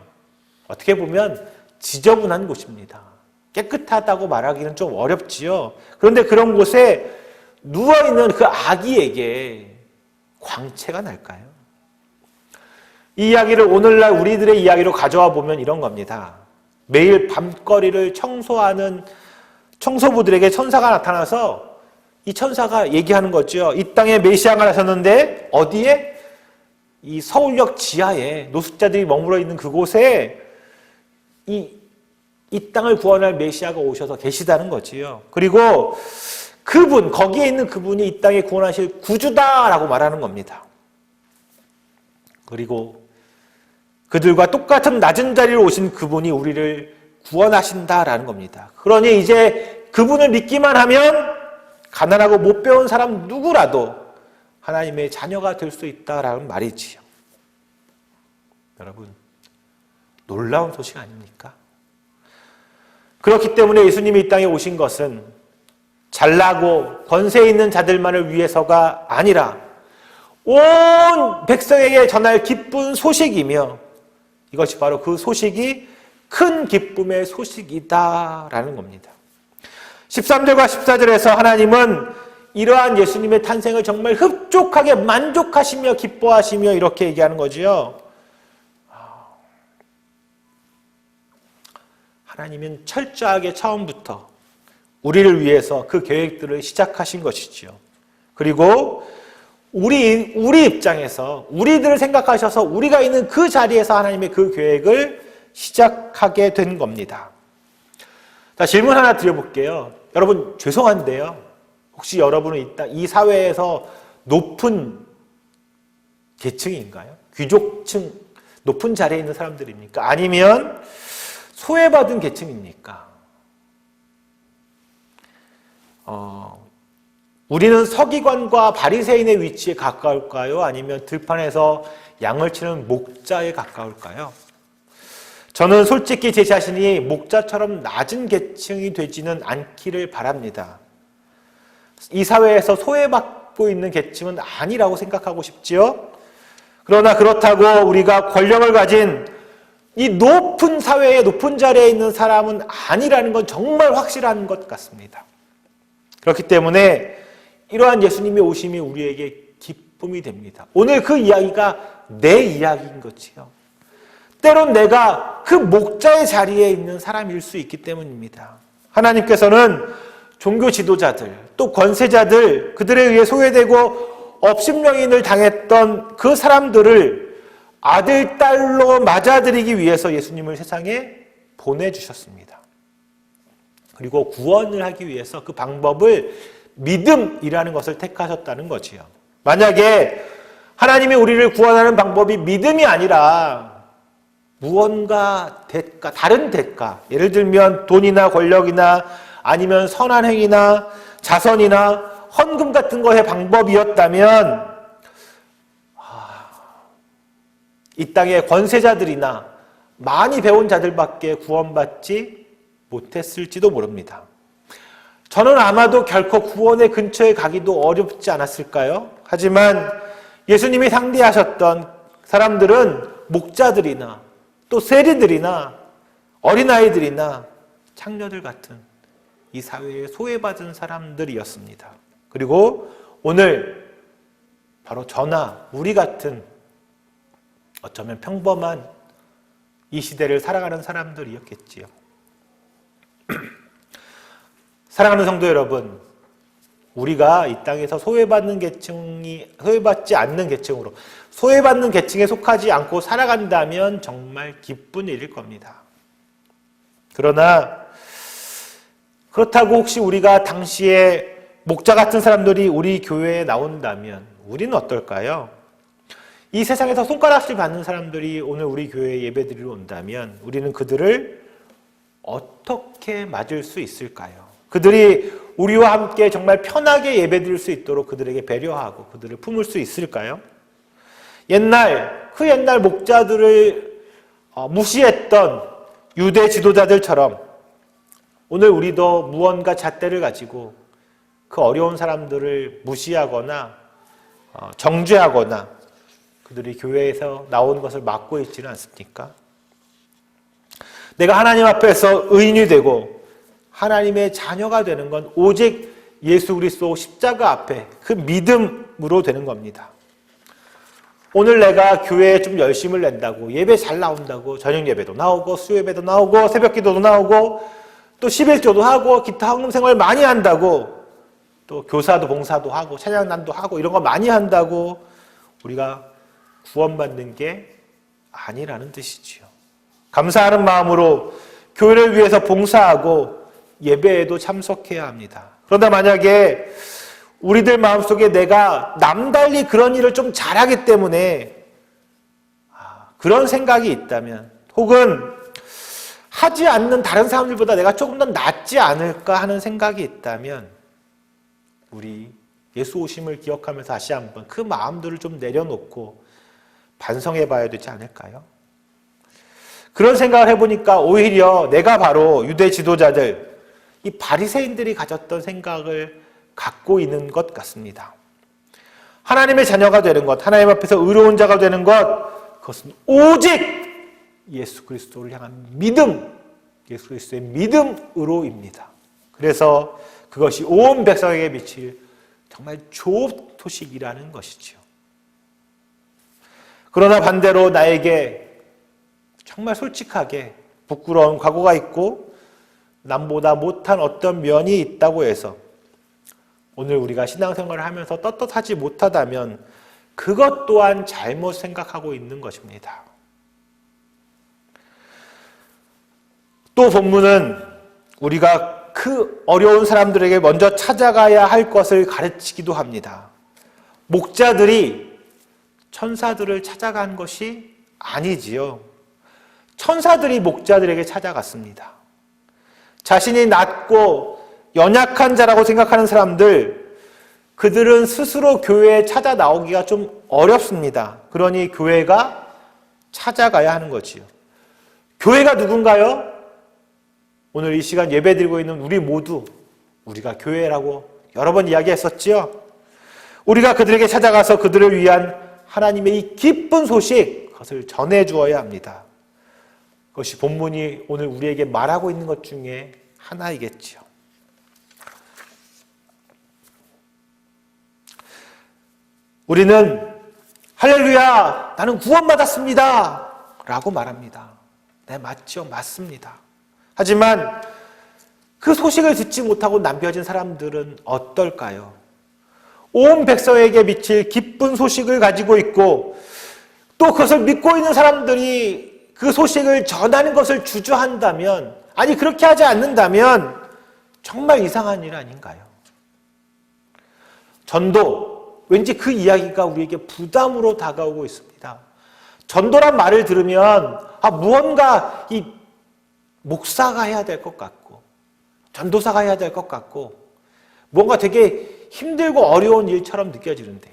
어떻게 보면 지저분한 곳입니다. 깨끗하다고 말하기는 좀 어렵지요. 그런데 그런 곳에 누워있는 그 아기에게 광채가 날까요? 이 이야기를 오늘날 우리들의 이야기로 가져와 보면 이런 겁니다. 매일 밤거리를 청소하는 청소부들에게 천사가 나타나서 이 천사가 얘기하는 거죠. 이 땅에 메시아가 나셨는데 어디에? 이 서울역 지하에 노숙자들이 머물러 있는 그곳에 이 땅을 구원할 메시아가 오셔서 계시다는 거지요. 그리고 그분, 거기에 있는 그분이 이 땅에 구원하실 구주다라고 말하는 겁니다. 그리고 그들과 똑같은 낮은 자리로 오신 그분이 우리를 구원하신다라는 겁니다. 그러니 이제 그분을 믿기만 하면 가난하고 못 배운 사람 누구라도 하나님의 자녀가 될 수 있다라는 말이지요. 여러분, 놀라운 소식 아닙니까? 그렇기 때문에 예수님이 이 땅에 오신 것은 잘나고 권세 있는 자들만을 위해서가 아니라 온 백성에게 전할 기쁜 소식이며 이것이 바로 그 소식이 큰 기쁨의 소식이다라는 겁니다. 13절과 14절에서 하나님은 이러한 예수님의 탄생을 정말 흡족하게 만족하시며 기뻐하시며 이렇게 얘기하는 거지요. 하나님은 철저하게 처음부터 우리를 위해서 그 계획들을 시작하신 것이지요. 그리고 우리 입장에서 우리들을 생각하셔서 우리가 있는 그 자리에서 하나님의 그 계획을 시작하게 된 겁니다. 자, 질문 하나 드려볼게요. 여러분, 죄송한데요. 혹시 여러분은 이 사회에서 높은 계층인가요? 귀족층, 높은 자리에 있는 사람들입니까? 아니면 소외받은 계층입니까? 우리는 서기관과 바리새인의 위치에 가까울까요? 아니면 들판에서 양을 치는 목자에 가까울까요? 저는 솔직히 제 자신이 목자처럼 낮은 계층이 되지는 않기를 바랍니다. 이 사회에서 소외받고 있는 계층은 아니라고 생각하고 싶지요. 그러나 그렇다고 우리가 권력을 가진 이 높은 사회에 높은 자리에 있는 사람은 아니라는 건 정말 확실한 것 같습니다. 그렇기 때문에 이러한 예수님의 오심이 우리에게 기쁨이 됩니다. 오늘 그 이야기가 내 이야기인 거지요. 때론 내가 그 목자의 자리에 있는 사람일 수 있기 때문입니다. 하나님께서는 종교 지도자들, 또 권세자들, 그들에 의해 소외되고 업신명인을 당했던 그 사람들을 아들, 딸로 맞아들이기 위해서 예수님을 세상에 보내주셨습니다. 그리고 구원을 하기 위해서 그 방법을 믿음이라는 것을 택하셨다는 거지요. 만약에 하나님이 우리를 구원하는 방법이 믿음이 아니라 무언가 대가, 다른 대가, 예를 들면 돈이나 권력이나 아니면 선한 행위나 자선이나 헌금 같은 것의 방법이었다면 이 땅의 권세자들이나 많이 배운 자들밖에 구원받지 못했을지도 모릅니다. 저는 아마도 결코 구원의 근처에 가기도 어렵지 않았을까요? 하지만 예수님이 상대하셨던 사람들은 목자들이나 또 세리들이나 어린아이들이나 창녀들 같은 이 사회에 소외받은 사람들이었습니다. 그리고 오늘 바로 저나 우리 같은 어쩌면 평범한 이 시대를 살아가는 사람들이었겠지요. 사랑하는 성도 여러분, 우리가 이 땅에서 소외받지 않는 계층으로, 소외받는 계층에 속하지 않고 살아간다면 정말 기쁜 일일 겁니다. 그러나 그렇다고 혹시 우리가 당시에 목자 같은 사람들이 우리 교회에 나온다면 우리는 어떨까요? 이 세상에서 손가락질 받는 사람들이 오늘 우리 교회에 예배드리러 온다면 우리는 그들을 어떻게 맞을 수 있을까요? 그들이 우리와 함께 정말 편하게 예배드릴 수 있도록 그들에게 배려하고 그들을 품을 수 있을까요? 그 옛날 목자들을 무시했던 유대 지도자들처럼 오늘 우리도 무언가 잣대를 가지고 그 어려운 사람들을 무시하거나 정죄하거나 그들이 교회에서 나오는 것을 막고 있지는 않습니까? 내가 하나님 앞에서 의인이 되고 하나님의 자녀가 되는 건 오직 예수 그리스도 십자가 앞에 그 믿음으로 되는 겁니다. 오늘 내가 교회에 좀 열심을 낸다고 예배 잘 나온다고 저녁 예배도 나오고 수요 예배도 나오고 새벽 기도도 나오고 또 11조도 하고 기타 헌금 생활 많이 한다고 또 교사도 봉사도 하고 찬양단도 하고 이런 거 많이 한다고 우리가 구원받는 게 아니라는 뜻이지요. 감사하는 마음으로 교회를 위해서 봉사하고 예배에도 참석해야 합니다. 그런데 만약에 우리들 마음속에 내가 남달리 그런 일을 좀 잘하기 때문에 그런 생각이 있다면 혹은 하지 않는 다른 사람들보다 내가 조금 더 낫지 않을까 하는 생각이 있다면 우리 예수 오심을 기억하면서 다시 한번 그 마음들을 좀 내려놓고 반성해 봐야 되지 않을까요? 그런 생각을 해보니까 오히려 내가 바로 유대 지도자들, 이 바리새인들이 가졌던 생각을 갖고 있는 것 같습니다. 하나님의 자녀가 되는 것, 하나님 앞에서 의로운 자가 되는 것, 그것은 오직 예수 그리스도를 향한 믿음, 예수 그리스도의 믿음으로입니다. 그래서 그것이 온 백성에게 미칠 정말 좋은 소식이라는 것이지요. 그러나 반대로 나에게 정말 솔직하게 부끄러운 과거가 있고 남보다 못한 어떤 면이 있다고 해서 오늘 우리가 신앙생활을 하면서 떳떳하지 못하다면 그것 또한 잘못 생각하고 있는 것입니다. 또 본문은 우리가 그 어려운 사람들에게 먼저 찾아가야 할 것을 가르치기도 합니다. 목자들이 천사들을 찾아간 것이 아니지요. 천사들이 목자들에게 찾아갔습니다. 자신이 낮고 연약한 자라고 생각하는 사람들, 그들은 스스로 교회에 찾아 나오기가 좀 어렵습니다. 그러니 교회가 찾아가야 하는 거지요. 교회가 누군가요? 오늘 이 시간 예배드리고 있는 우리 모두 우리가 교회라고 여러 번 이야기했었지요. 우리가 그들에게 찾아가서 그들을 위한 하나님의 이 기쁜 소식, 그것을 전해주어야 합니다. 그것이 본문이 오늘 우리에게 말하고 있는 것 중에 하나이겠지요. 우리는 할렐루야, 나는 구원받았습니다 라고 말합니다. 네, 맞죠? 맞습니다. 하지만 그 소식을 듣지 못하고 남겨진 사람들은 어떨까요? 온 백성에게 미칠 기쁜 소식을 가지고 있고 또 그것을 믿고 있는 사람들이 그 소식을 전하는 것을 주저한다면, 아니 그렇게 하지 않는다면 정말 이상한 일 아닌가요? 전도, 왠지 그 이야기가 우리에게 부담으로 다가오고 있습니다. 전도란 말을 들으면 무언가 이 목사가 해야 될 것 같고 전도사가 해야 될 것 같고 뭔가 되게 힘들고 어려운 일처럼 느껴지는데,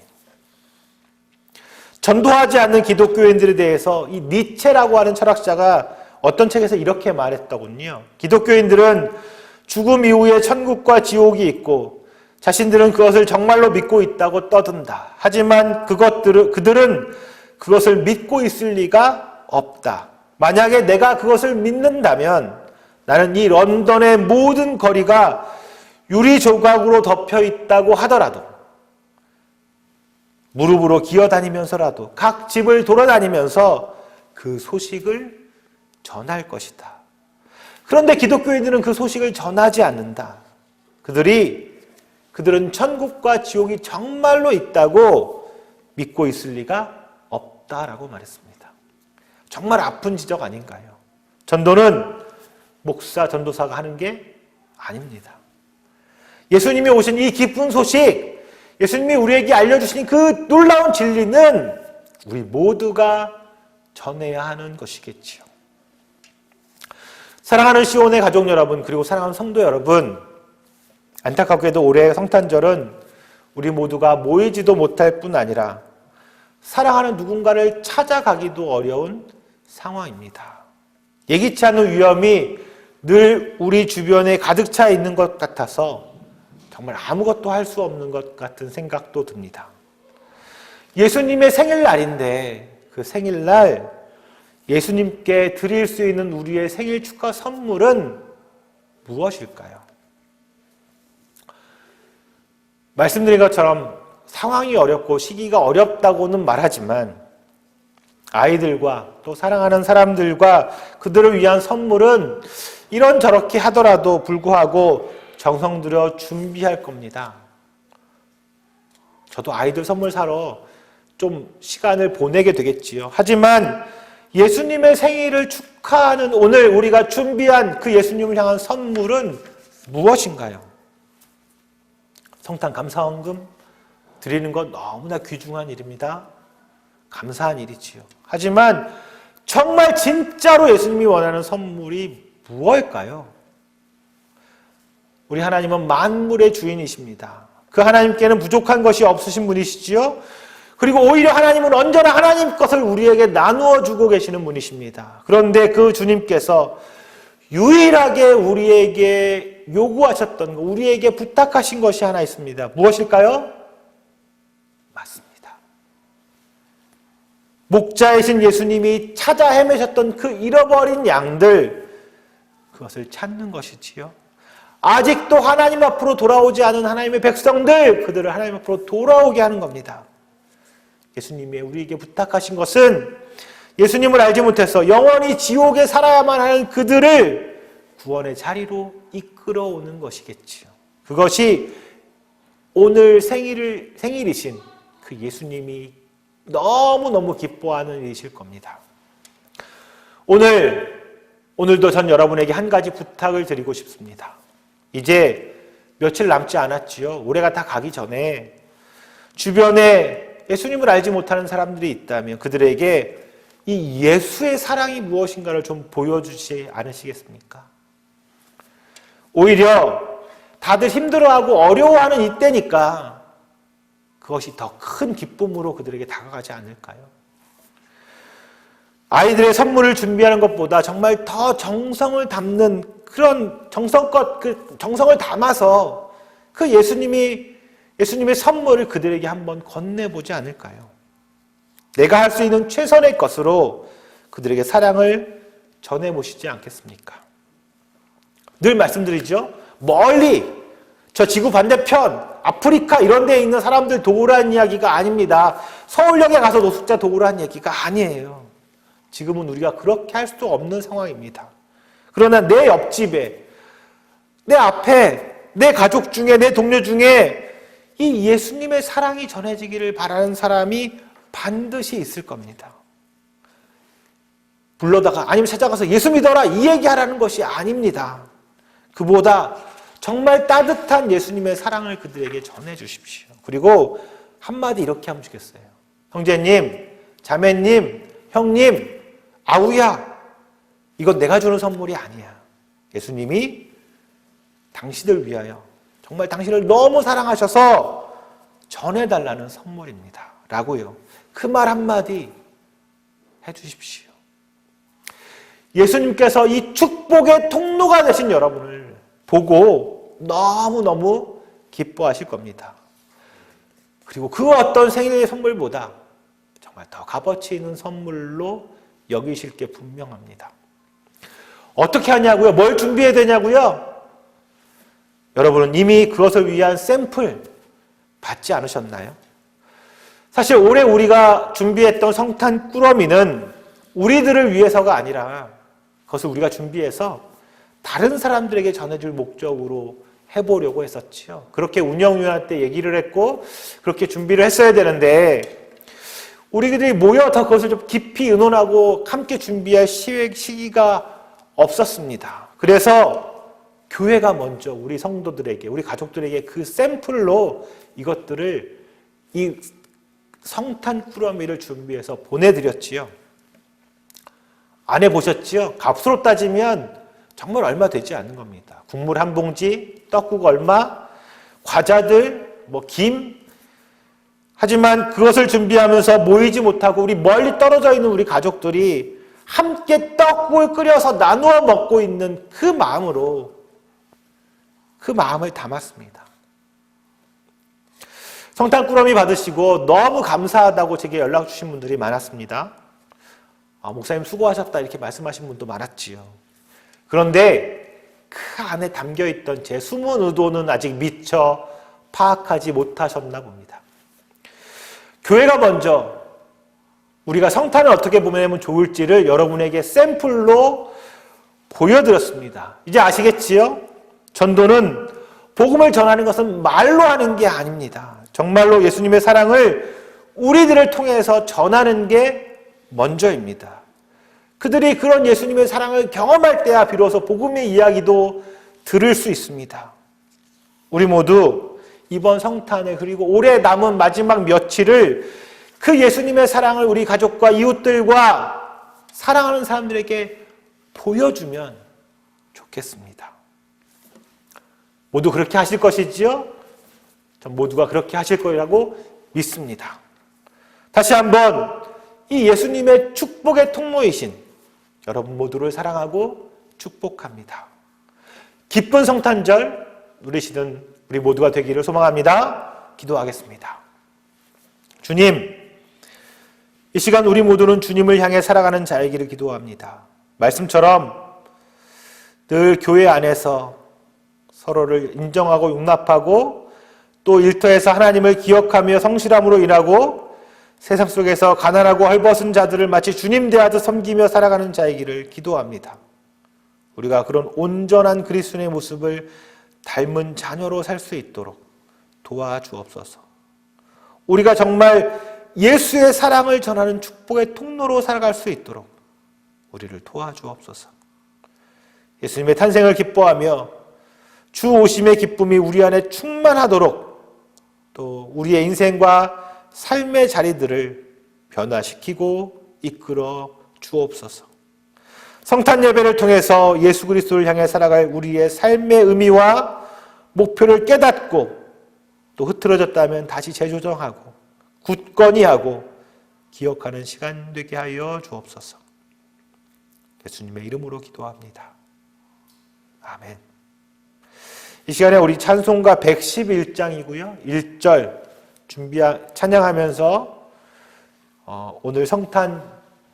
전도하지 않는 기독교인들에 대해서 이 니체라고 하는 철학자가 어떤 책에서 이렇게 말했더군요. 기독교인들은 죽음 이후에 천국과 지옥이 있고 자신들은 그것을 정말로 믿고 있다고 떠든다. 하지만 그들은 그것을 믿고 있을 리가 없다. 만약에 내가 그것을 믿는다면 나는 이 런던의 모든 거리가 유리 조각으로 덮여 있다고 하더라도, 무릎으로 기어다니면서라도 각 집을 돌아다니면서 그 소식을 전할 것이다. 그런데 기독교인들은 그 소식을 전하지 않는다. 그들은 천국과 지옥이 정말로 있다고 믿고 있을 리가 없다라고 말했습니다. 정말 아픈 지적 아닌가요? 전도는 목사, 전도사가 하는 게 아닙니다. 예수님이 오신 이 기쁜 소식, 예수님이 우리에게 알려주신 그 놀라운 진리는 우리 모두가 전해야 하는 것이겠지요. 사랑하는 시온의 가족 여러분, 그리고 사랑하는 성도 여러분, 안타깝게도 올해 성탄절은 우리 모두가 모이지도 못할 뿐 아니라 사랑하는 누군가를 찾아가기도 어려운 상황입니다. 예기치 않은 위험이 늘 우리 주변에 가득 차 있는 것 같아서 정말 아무것도 할 수 없는 것 같은 생각도 듭니다. 예수님의 생일날인데 그 생일날 예수님께 드릴 수 있는 우리의 생일 축하 선물은 무엇일까요? 말씀드린 것처럼 상황이 어렵고 시기가 어렵다고는 말하지만 아이들과 또 사랑하는 사람들과 그들을 위한 선물은 이런저렇게 하더라도 불구하고 정성 들여 준비할 겁니다. 저도 아이들 선물 사러 좀 시간을 보내게 되겠지요. 하지만 예수님의 생일을 축하하는 오늘 우리가 준비한 그 예수님을 향한 선물은 무엇인가요? 성탄 감사헌금 드리는 건 너무나 귀중한 일입니다. 감사한 일이지요. 하지만 정말 진짜로 예수님이 원하는 선물이 무엇일까요? 우리 하나님은 만물의 주인이십니다. 그 하나님께는 부족한 것이 없으신 분이시지요. 그리고 오히려 하나님은 언제나 하나님 것을 우리에게 나누어 주고 계시는 분이십니다. 그런데 그 주님께서 유일하게 우리에게 요구하셨던 것, 우리에게 부탁하신 것이 하나 있습니다. 무엇일까요? 맞습니다. 목자이신 예수님이 찾아 헤매셨던 그 잃어버린 양들, 그것을 찾는 것이지요. 아직도 하나님 앞으로 돌아오지 않은 하나님의 백성들, 그들을 하나님 앞으로 돌아오게 하는 겁니다. 예수님이 우리에게 부탁하신 것은 예수님을 알지 못해서 영원히 지옥에 살아야만 하는 그들을 구원의 자리로 이끌어오는 것이겠지요. 그것이 오늘 생일이신 그 예수님이 너무너무 기뻐하는 일이실 겁니다. 오늘도 전 여러분에게 한 가지 부탁을 드리고 싶습니다. 이제 며칠 남지 않았지요. 올해가 다 가기 전에 주변에 예수님을 알지 못하는 사람들이 있다면 그들에게 이 예수의 사랑이 무엇인가를 좀 보여주지 않으시겠습니까? 오히려 다들 힘들어하고 어려워하는 이때니까 그것이 더 큰 기쁨으로 그들에게 다가가지 않을까요? 아이들의 선물을 준비하는 것보다 정말 더 정성을 담는 그런 정성을 담아서 그 예수님의 선물을 그들에게 한번 건네보지 않을까요? 내가 할 수 있는 최선의 것으로 그들에게 사랑을 전해보시지 않겠습니까? 늘 말씀드리죠. 멀리 저 지구 반대편 아프리카 이런 데에 있는 사람들 도우라는 이야기가 아닙니다. 서울역에 가서 노숙자 도우라는 얘기가 아니에요. 지금은 우리가 그렇게 할 수도 없는 상황입니다. 그러나 내 옆집에, 내 앞에, 내 가족 중에, 내 동료 중에 이 예수님의 사랑이 전해지기를 바라는 사람이 반드시 있을 겁니다. 불러다가 아니면 찾아가서 예수 믿어라 이 얘기하라는 것이 아닙니다. 그보다 정말 따뜻한 예수님의 사랑을 그들에게 전해주십시오. 그리고 한마디 이렇게 하면 좋겠어요. 형제님, 자매님, 형님, 아우야, 이건 내가 주는 선물이 아니야. 예수님이 당신을 위하여 정말 당신을 너무 사랑하셔서 전해달라는 선물입니다. 라고요. 그 말 한마디 해주십시오. 예수님께서 이 축복의 통로가 되신 여러분을 보고 너무너무 기뻐하실 겁니다. 그리고 그 어떤 생일의 선물보다 정말 더 값어치 있는 선물로 여기실 게 분명합니다. 어떻게 하냐고요? 뭘 준비해야 되냐고요? 여러분은 이미 그것을 위한 샘플 받지 않으셨나요? 사실 올해 우리가 준비했던 성탄 꾸러미는 우리들을 위해서가 아니라 그것을 우리가 준비해서 다른 사람들에게 전해줄 목적으로 해보려고 했었지요. 그렇게 운영위원한테 얘기를 했고 그렇게 준비를 했어야 되는데 우리들이 모여 더 그것을 좀 깊이 의논하고 함께 준비할 시기가 없었습니다. 그래서 교회가 먼저 우리 성도들에게, 우리 가족들에게 그 샘플로 이것들을 이 성탄 꾸러미를 준비해서 보내드렸지요. 안 해보셨지요? 값으로 따지면 정말 얼마 되지 않는 겁니다. 국물 한 봉지, 떡국 얼마, 과자들, 김. 하지만 그것을 준비하면서 모이지 못하고 우리 멀리 떨어져 있는 우리 가족들이 함께 떡국을 끓여서 나누어 먹고 있는 그 마음으로 그 마음을 담았습니다. 성탄 꾸러미 받으시고 너무 감사하다고 제게 연락 주신 분들이 많았습니다. 목사님 수고하셨다 이렇게 말씀하신 분도 많았지요. 그런데 그 안에 담겨있던 제 숨은 의도는 아직 미처 파악하지 못하셨나 봅니다. 교회가 먼저 우리가 성탄을 어떻게 보내면 좋을지를 여러분에게 샘플로 보여드렸습니다. 이제 아시겠지요? 전도는 복음을 전하는 것은 말로 하는 게 아닙니다. 정말로 예수님의 사랑을 우리들을 통해서 전하는 게 먼저입니다. 그들이 그런 예수님의 사랑을 경험할 때야 비로소 복음의 이야기도 들을 수 있습니다. 우리 모두 이번 성탄에 그리고 올해 남은 마지막 며칠을 그 예수님의 사랑을 우리 가족과 이웃들과 사랑하는 사람들에게 보여주면 좋겠습니다. 모두 그렇게 하실 것이지요? 전 모두가 그렇게 하실 거라고 믿습니다. 다시 한번 이 예수님의 축복의 통로이신 여러분 모두를 사랑하고 축복합니다. 기쁜 성탄절 누리시는 우리 모두가 되기를 소망합니다. 기도하겠습니다. 주님, 이 시간 우리 모두는 주님을 향해 살아가는 자이기를 기도합니다. 말씀처럼 늘 교회 안에서 서로를 인정하고 용납하고 또 일터에서 하나님을 기억하며 성실함으로 일하고 세상 속에서 가난하고 헐벗은 자들을 마치 주님 대하듯 섬기며 살아가는 자이기를 기도합니다. 우리가 그런 온전한 그리스도의 모습을 닮은 자녀로 살 수 있도록 도와주옵소서. 우리가 정말 예수의 사랑을 전하는 축복의 통로로 살아갈 수 있도록 우리를 도와주옵소서. 예수님의 탄생을 기뻐하며 주 오심의 기쁨이 우리 안에 충만하도록 또 우리의 인생과 삶의 자리들을 변화시키고 이끌어 주옵소서. 성탄 예배를 통해서 예수 그리스도를 향해 살아갈 우리의 삶의 의미와 목표를 깨닫고 또 흐트러졌다면 다시 재조정하고 굳건히 하고 기억하는 시간 되게 하여 주옵소서. 예수님의 이름으로 기도합니다. 아멘. 이 시간에 우리 찬송가 111장이고요. 1절 찬양하면서 오늘 성탄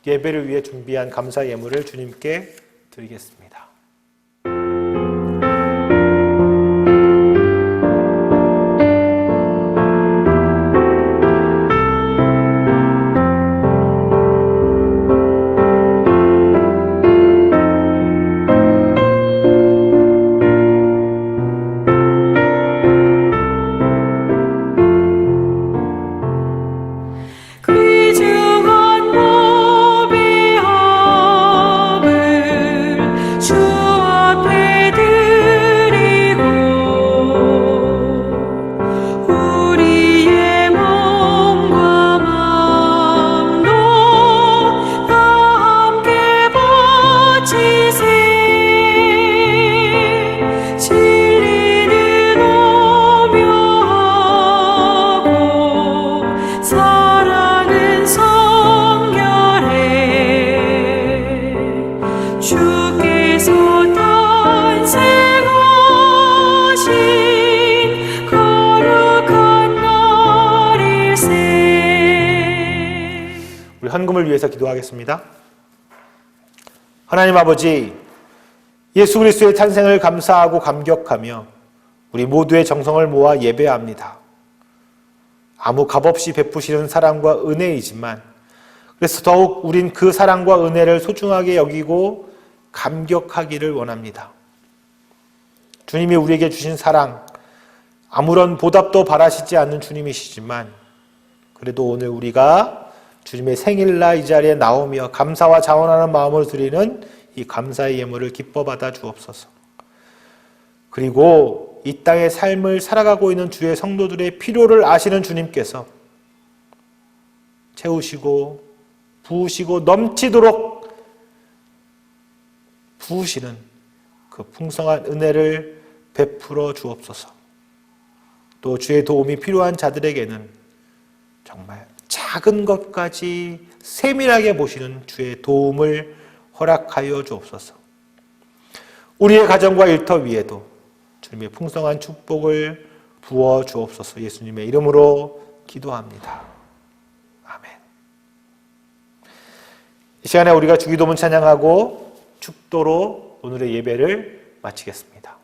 예배를 위해 준비한 감사 예물을 주님께 드리겠습니다. 헌금을 위해서 기도하겠습니다. 하나님 아버지, 예수 그리스도의 탄생을 감사하고 감격하며 우리 모두의 정성을 모아 예배합니다. 아무 값없이 베푸시는 사랑과 은혜이지만 그래서 더욱 우린 그 사랑과 은혜를 소중하게 여기고 감격하기를 원합니다. 주님이 우리에게 주신 사랑, 아무런 보답도 바라시지 않는 주님이시지만 그래도 오늘 우리가 주님의 생일날 이 자리에 나오며 감사와 자원하는 마음으로 드리는 이 감사의 예물을 기뻐 받아 주옵소서. 그리고 이 땅의 삶을 살아가고 있는 주의 성도들의 필요를 아시는 주님께서 채우시고 부으시고 넘치도록 부으시는 그 풍성한 은혜를 베풀어 주옵소서. 또 주의 도움이 필요한 자들에게는 정말 작은 것까지 세밀하게 보시는 주의 도움을 허락하여 주옵소서. 우리의 가정과 일터 위에도 주님의 풍성한 축복을 부어 주옵소서. 예수님의 이름으로 기도합니다. 아멘. 이 시간에 우리가 주기도문 찬양하고 축도로 오늘의 예배를 마치겠습니다.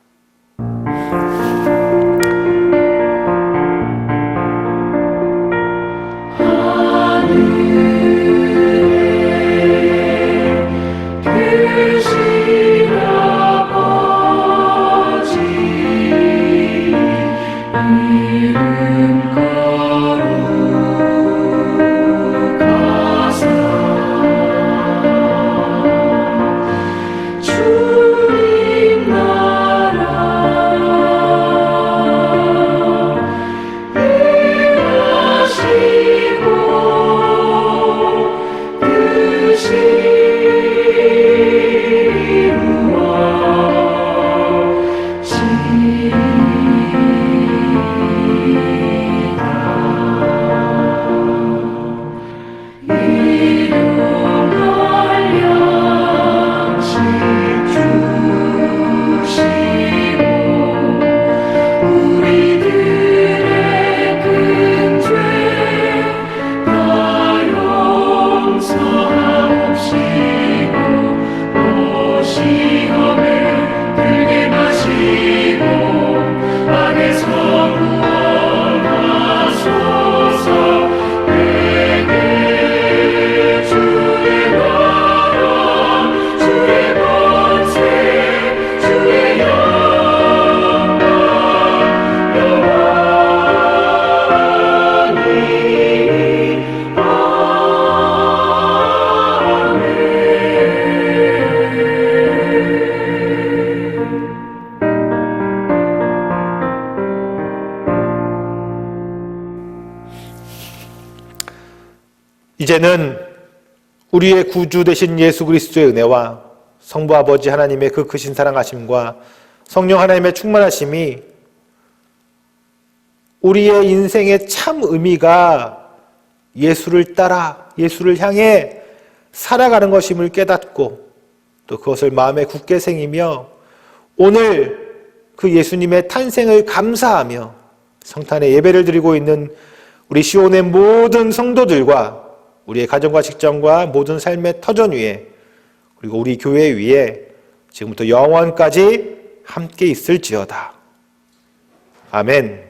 주님 나 이제는 우리의 구주 되신 예수 그리스도의 은혜와 성부 아버지 하나님의 그 크신 사랑하심과 성령 하나님의 충만하심이 우리의 인생의 참 의미가 예수를 따라 예수를 향해 살아가는 것임을 깨닫고 또 그것을 마음에 굳게 새기며 오늘 그 예수님의 탄생을 감사하며 성탄의 예배를 드리고 있는 우리 시온의 모든 성도들과 우리의 가정과 직장과 모든 삶의 터전 위에 그리고 우리 교회 위에 지금부터 영원까지 함께 있을지어다. 아멘.